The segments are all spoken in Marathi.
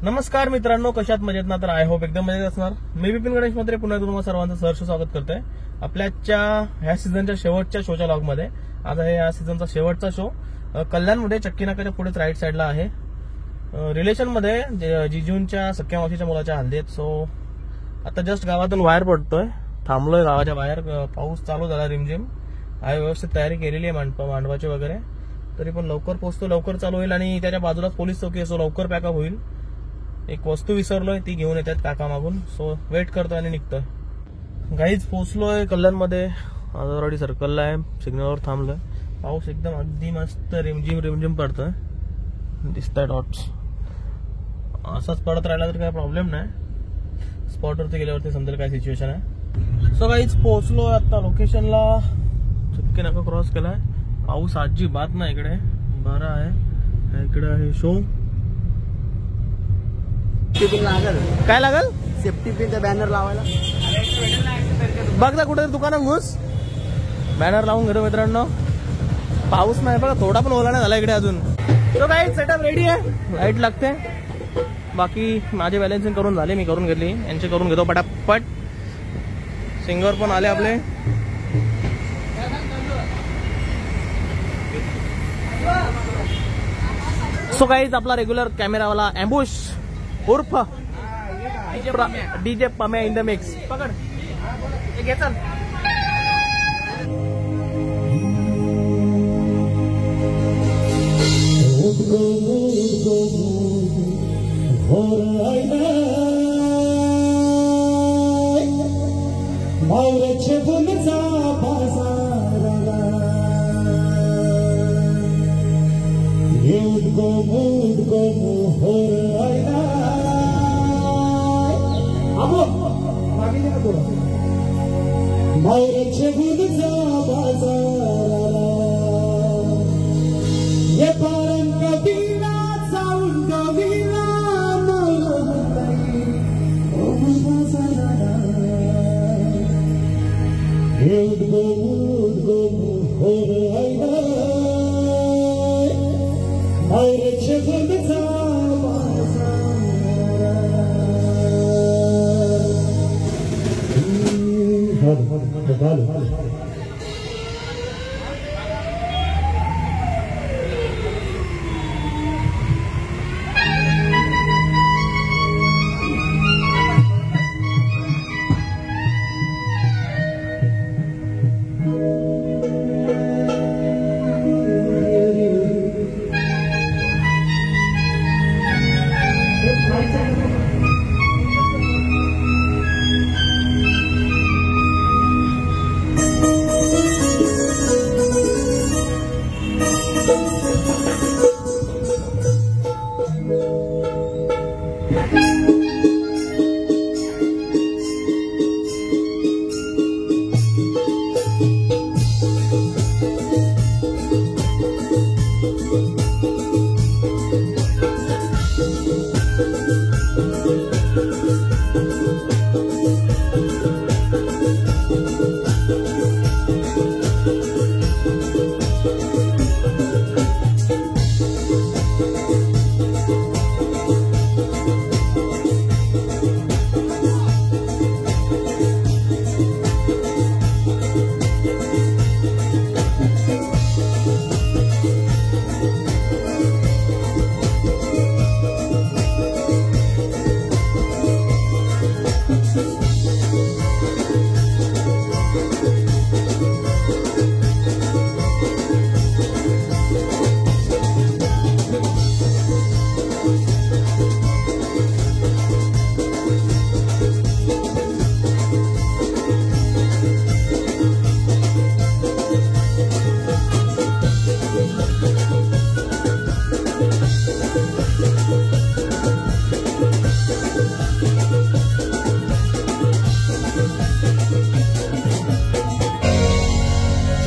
नमस्कार मित्रांनो, कशात मजेत ना? तर आय होप एकदम मजेत असणार. मी विपिन गणेश म्हात्रे पुन्हा तुम्हाला सर्वांचं सहर्ष स्वागत करतोय आपल्याच्या ह्या सीझनच्या शेवटच्या शोच्या लॉग मध्ये. आज आहे या सीझनचा शेवटचा शो. कल्याणमध्ये चक्की नाक्याच्या पुढेच राईट साईडला आहे. रिलेशन मध्ये जिजूंच्या सख्या मावशीच्या मुलाच्या हल्दी आहेत. सो आता जस्ट गावातून बाहेर पडतोय, थांबलोय गावाच्या बाहेर. पाऊस चालू झाला रिमझिम आहे. व्यवस्थित तयारी केलेली आहे मांडवाची वगैरे. तरी पण लवकर पोहोचतो, लवकर चालू होईल. आणि त्याच्या बाजूला पोलीस चौकी आहे, सो लवकर पॅकअप होईल. एक वस्तू विसरलोय, ती घेऊन येतात काका मागून. सो वेट करतोय आणि निघतोय. गाईज पोहोचलोय कल्याणमध्ये. ऑलरेडी सर्कलला आहे, सिग्नलवर थांबलोय. पाऊस एकदम अगदी मस्त रिमझिम पडतोय. दिसताय डॉट्स. असाच पडत राहिला तर काय प्रॉब्लेम नाही. स्पॉटवरती गेल्यावरती समजेल काय सिच्युएशन आहे. सो गाईज पोहोचलोय आता लोकेशनला. चक्की नाका क्रॉस केलाय. पाऊस अजिबात नाही इकडे, बरा आहे. इकडे आहे शो. काय लागल? सेफ्टी पिनचा बॅनर लावायला. बघ ना कुठे दुकानात घुस, बॅनर लावून घेतो मित्रांनो. पाऊस नाही बघा, थोडा पण ओला नाही झाला इकडे अजून. तो काय सेटअप रेडी आहे, लाईट लागते. बाकी माझे बॅलन्सिंग करून झाले, मी करून घेतली. यांचे करून घेतो पटापट. सिंगर पण आले आपले. सो गाईज आपला रेग्युलर कॅमेरावाला अँबुश उर्फ DJ Pamya in the mix. पकड घे चल.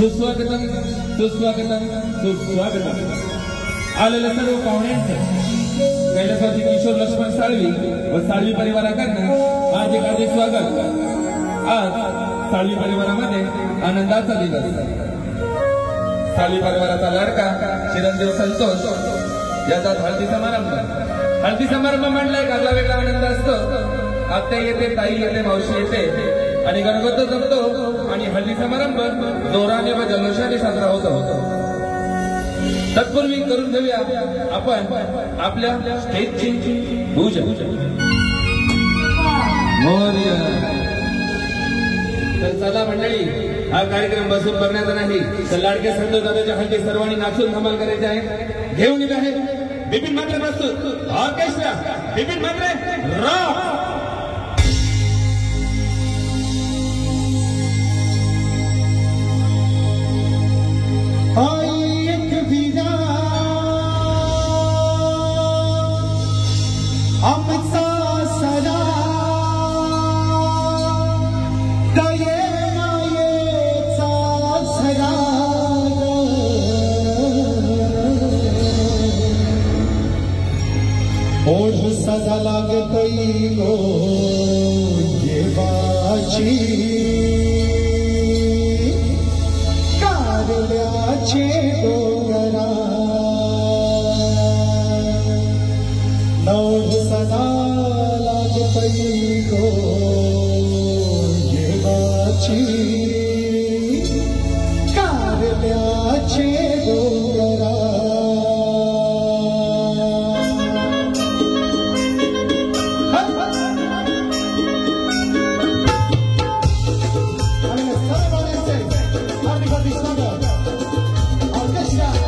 सुस्वागतम सुस्वागतम सुस्वागतम. आलेल्या सर्व पाहुण्यांचं कैलासवासी किशोर लक्ष्मण साळवी व साळवी परिवाराकडनं हार्दिक स्वागत. आज साळवी परिवारामध्ये आनंदाचा दिवस. साळवी परिवाराचा लाडका चिरंजीव संतोष याचा हळदी समारंभ हळदी समारंभ म्हणला एक आगला वेगळा आनंद असतो. आत्या येते, ताई येते, मावशी येते आणि गणगोत्सव जमतो आणि हळदी समारंभ जोराने व जल्लोषाने साजरा होतो. तत्पूर्वी करून घेऊया आपण आपल्या स्टेजची पूजा. मोरया. तर चला मंडळी, हा कार्यक्रम बसून करण्याचा नाही, तर लाडके संतोष दादाच्या हल्ली सर्वांनी नाचून धमाल करायचे आहे. घेऊन येत आहे बिपिन म्हात्रे प्रस्तुत ऑर्केस्ट्रा. बिपिन म्हात्रे रॉक. आमचा सदा दये मायेचा सदा ओढ सदा लागतोय गो देवाची कारल्याचे डोंगरा नौढ सदा लागतोय गो देवाची कारल्याचे डोंगरा Orchestra.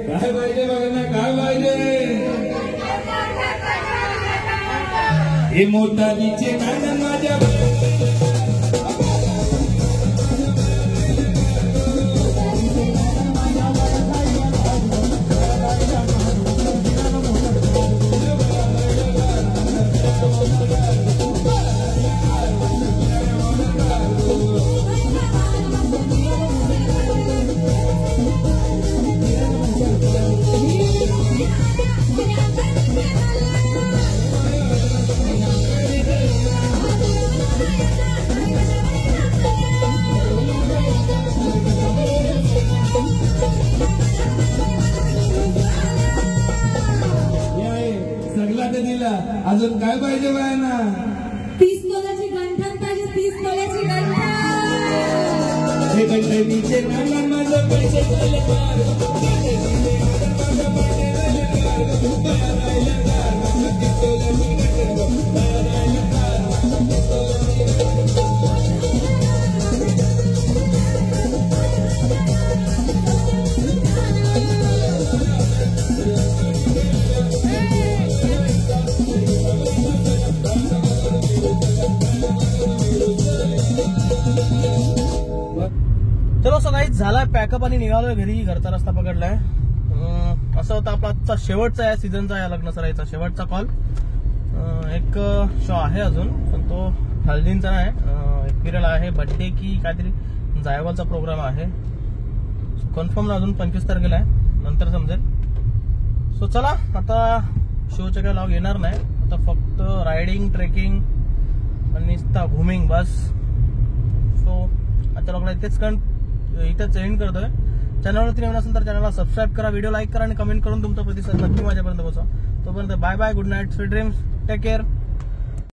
काय पाहिजे बघा, काय पाहिजे हे मोठालीचे कान माझ्या दिला. अजून काय पाहिजे बायांना? 30 तोल्याची गंठण पाहिजे, 30 तोल्याची गंठण. हे गंठणीचे नाम माझं पैसे झाले चलो सकाळीच झालाय पॅकअप आणि निघालोय घरी. घरचा रस्ता पकडलाय. असं होता आपला आजचा शेवटचा या सीझनचा या लग्न सराईचा शेवटचा कॉल. एक शो आहे अजून, पण तो हल्दींचा नाही. एक पिरियड आहे बर्थडे की काहीतरी जायवालचा प्रोग्राम आहे. कन्फर्म अजून 25 तारखेला आहे, नंतर समजेल. सो चला आता शोचे काय लॉग येणार नाही. आता फक्त रायडिंग, ट्रेकिंग आणि घुमिंग बस. सो आजच्या लॉगला इथेच एंड करतोय. चॅनलवरती नवीन असेल तर चॅनलला सबस्क्राईब करा, व्हिडिओ लाईक करा आणि कमेंट करून तुमचा प्रतिसाद नक्की माझ्यापर्यंत पोहोचवा. तोपर्यंत bye bye, good night, sweet dreams, take care.